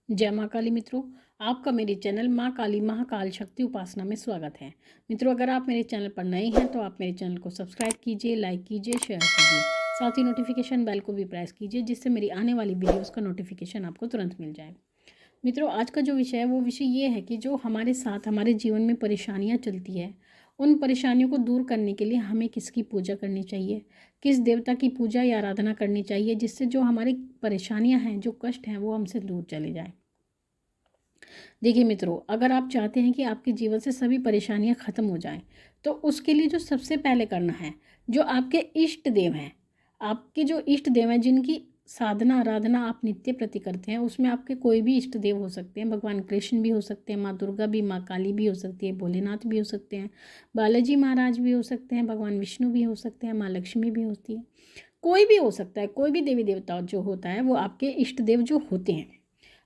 जय माँ काली मित्रों, आपका मेरे चैनल माँ काली महाकाल शक्ति उपासना में स्वागत है। मित्रों, अगर आप मेरे चैनल पर नए हैं तो आप मेरे चैनल को सब्सक्राइब कीजिए, लाइक कीजिए, शेयर कीजिए। साथ ही नोटिफिकेशन बेल को भी प्रेस कीजिए जिससे मेरी आने वाली वीडियोस का नोटिफिकेशन आपको तुरंत मिल जाए। मित्रों, आज का जो विषय है वो विषय ये है कि जो हमारे साथ हमारे जीवन में परेशानियाँ चलती है, उन परेशानियों को दूर करने के लिए हमें किसकी पूजा करनी चाहिए, किस देवता की पूजा या आराधना करनी चाहिए जिससे जो हमारी परेशानियां हैं, जो कष्ट हैं, वो हमसे दूर चले जाएं। देखिए मित्रों, अगर आप चाहते हैं कि आपके जीवन से सभी परेशानियां खत्म हो जाएं, तो उसके लिए जो सबसे पहले करना है, जो आपके इष्ट देव हैं, आपके जो इष्ट देव हैं जिनकी साधना आराधना आप नित्य प्रति करते हैं, उसमें आपके कोई भी इष्ट देव हो सकते हैं। भगवान कृष्ण भी हो सकते हैं, माँ दुर्गा भी, माँ काली भी हो सकती है, भोलेनाथ भी हो सकते हैं, बालाजी महाराज भी हो सकते हैं, भगवान विष्णु भी हो सकते हैं, माँ लक्ष्मी भी होती है, कोई भी हो सकता है। कोई भी देवी देवता जो होता है वो आपके इष्ट देव जो होते हैं,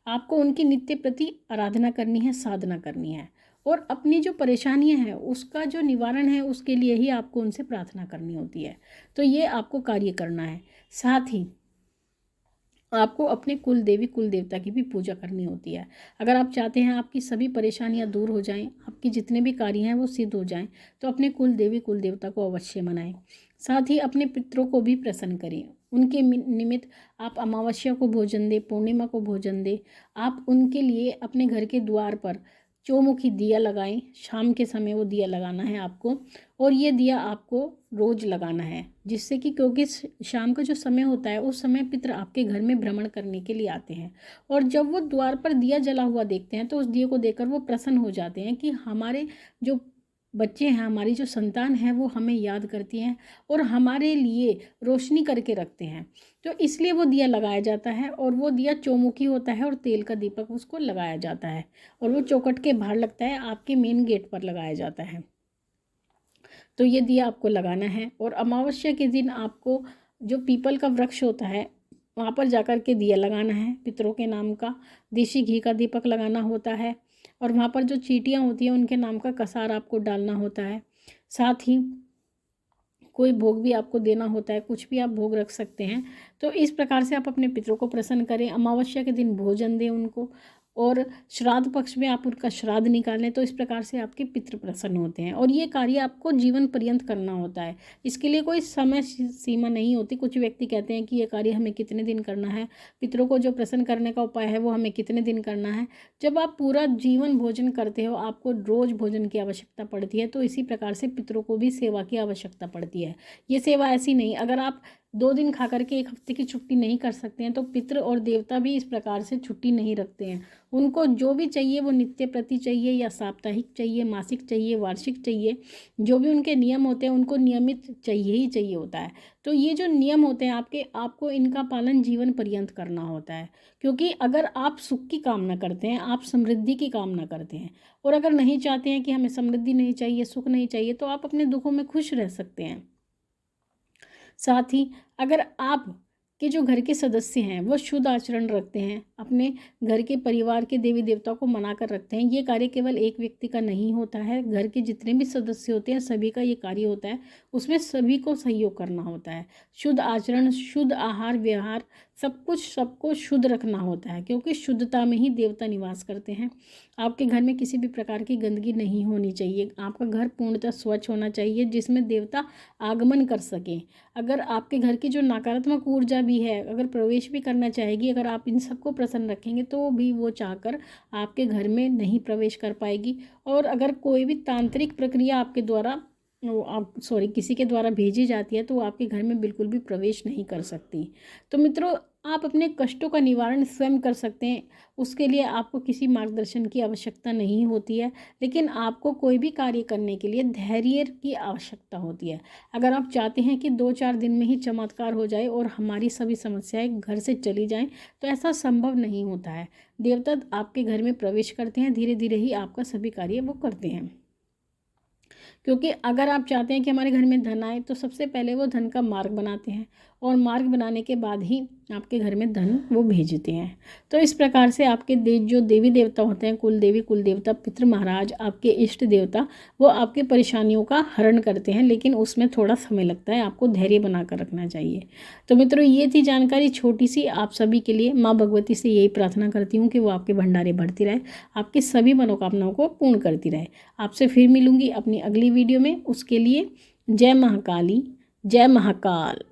आपको उनकी नित्य प्रति आराधना करनी है, साधना करनी है, और अपनी जो परेशानियां हैं उसका जो निवारण है उसके लिए ही आपको उनसे प्रार्थना करनी होती है। तो ये आपको कार्य करना है। साथ ही आपको अपने कुल देवी कुल देवता की भी पूजा करनी होती है। अगर आप चाहते हैं आपकी सभी परेशानियां दूर हो जाएं, आपके जितने भी कार्य हैं वो सिद्ध हो जाएं, तो अपने कुल देवी कुल देवता को अवश्य मनाएं। साथ ही अपने पितरों को भी प्रसन्न करें। उनके निमित्त आप अमावस्या को भोजन दें, पूर्णिमा को भोजन दें। आप उनके लिए अपने घर के द्वार पर चौमुखी दिया लगाएं। शाम के समय वो दिया लगाना है आपको, और ये दिया आपको रोज लगाना है, जिससे कि क्योंकि शाम का जो समय होता है उस समय पितर आपके घर में भ्रमण करने के लिए आते हैं, और जब वो द्वार पर दिया जला हुआ देखते हैं तो उस दिए को देखकर वो प्रसन्न हो जाते हैं कि हमारे जो बच्चे हैं, हमारी जो संतान है, वो हमें याद करती हैं और हमारे लिए रोशनी करके रखते हैं। तो इसलिए वो दिया लगाया जाता है, और वो दिया चौमुखी होता है और तेल का दीपक उसको लगाया जाता है, और वो चौखट के बाहर लगता है, आपके मेन गेट पर लगाया जाता है। तो ये दिया आपको लगाना है। और अमावस्या के दिन आपको जो पीपल का वृक्ष होता है वहाँ पर जाकर के दिया लगाना है, पितरों के नाम का देसी घी का दीपक लगाना होता है, और वहाँ पर जो चींटियाँ होती हैं उनके नाम का कसार आपको डालना होता है। साथ ही कोई भोग भी आपको देना होता है, कुछ भी आप भोग रख सकते हैं। तो इस प्रकार से आप अपने पितरों को प्रसन्न करें। अमावस्या के दिन भोजन दें उनको, और श्राद्ध पक्ष में आप उनका श्राद्ध निकालें। तो इस प्रकार से आपके पितृ प्रसन्न होते हैं, और ये कार्य आपको जीवन पर्यंत करना होता है। इसके लिए कोई समय सीमा नहीं होती। कुछ व्यक्ति कहते हैं कि ये कार्य हमें कितने दिन करना है, पितरों को जो प्रसन्न करने का उपाय है वो हमें कितने दिन करना है। जब आप पूरा जीवन भोजन करते हो, आपको रोज भोजन की आवश्यकता पड़ती है, तो इसी प्रकार से पितरों को भी सेवा की आवश्यकता पड़ती है। ये सेवा ऐसी नहीं, अगर आप 2 दिन खा करके 1 हफ्ते की छुट्टी नहीं कर सकते हैं, तो पितृ और देवता भी इस प्रकार से छुट्टी नहीं रखते हैं। उनको जो भी चाहिए वो नित्य प्रति चाहिए, या साप्ताहिक चाहिए, मासिक चाहिए, वार्षिक चाहिए, जो भी उनके नियम होते हैं उनको नियमित चाहिए ही चाहिए होता है। तो ये जो नियम होते हैं आपके, आपको इनका पालन जीवन पर्यंत करना होता है। क्योंकि अगर आप सुख की कामना करते हैं, आप समृद्धि की कामना करते हैं, और अगर नहीं चाहते हैं कि हमें समृद्धि नहीं चाहिए, सुख नहीं चाहिए, तो आप अपने दुखों में खुश रह सकते हैं। साथ ही अगर आप के जो घर के सदस्य हैं वो शुद्ध आचरण रखते हैं, अपने घर के परिवार के देवी देवता को मना कर रखते हैं, ये कार्य केवल एक व्यक्ति का नहीं होता है, घर के जितने भी सदस्य होते हैं सभी का ये कार्य होता है। उसमें सभी को सहयोग करना होता है। शुद्ध आचरण, शुद्ध आहार व्यवहार, सब कुछ सबको शुद्ध रखना होता है, क्योंकि शुद्धता में ही देवता निवास करते हैं। आपके घर में किसी भी प्रकार की गंदगी नहीं होनी चाहिए। आपका घर पूर्णतः स्वच्छ होना चाहिए, जिसमें देवता आगमन कर सकें। अगर आपके घर की जो नकारात्मक ऊर्जा भी है, अगर प्रवेश भी करना चाहेगी, अगर आप इन सबको प्रसन्न रखेंगे तो भी वो चाहकर आपके घर में नहीं प्रवेश कर पाएगी। और अगर कोई भी तांत्रिक प्रक्रिया आपके द्वारा किसी के द्वारा भेजी जाती है, तो वो आपके घर में बिल्कुल भी प्रवेश नहीं कर सकती। तो मित्रों, आप अपने कष्टों का निवारण स्वयं कर सकते हैं। उसके लिए आपको किसी मार्गदर्शन की आवश्यकता नहीं होती है, लेकिन आपको कोई भी कार्य करने के लिए धैर्य की आवश्यकता होती है। अगर आप चाहते हैं कि 2-4 दिन में ही चमत्कार हो जाए और हमारी सभी समस्याएं घर से चली जाएं, तो ऐसा संभव नहीं होता है। देवता आपके घर में प्रवेश करते हैं, धीरे धीरे ही आपका सभी कार्य वो करते हैं। क्योंकि अगर आप चाहते हैं कि हमारे घर में धन आए, तो सबसे पहले वो धन का मार्ग बनाते हैं, और मार्ग बनाने के बाद ही आपके घर में धन वो भेजते हैं। तो इस प्रकार से आपके जो देवी देवता होते हैं, कुल देवी कुल देवता पितृ महाराज, आपके इष्ट देवता, वो आपके परेशानियों का हरण करते हैं, लेकिन उसमें थोड़ा समय लगता है, आपको धैर्य बना कर रखना चाहिए। तो मित्रों, ये थी जानकारी छोटी सी आप सभी के लिए। माँ भगवती से यही प्रार्थना करती हूँ कि वो आपके भंडारे भरती रहे, आपकी सभी मनोकामनाओं को पूर्ण करती रहे। आपसे फिर मिलूंगी अपनी अगली वीडियो में। उसके लिए जय महाकाली, जय महाकाल।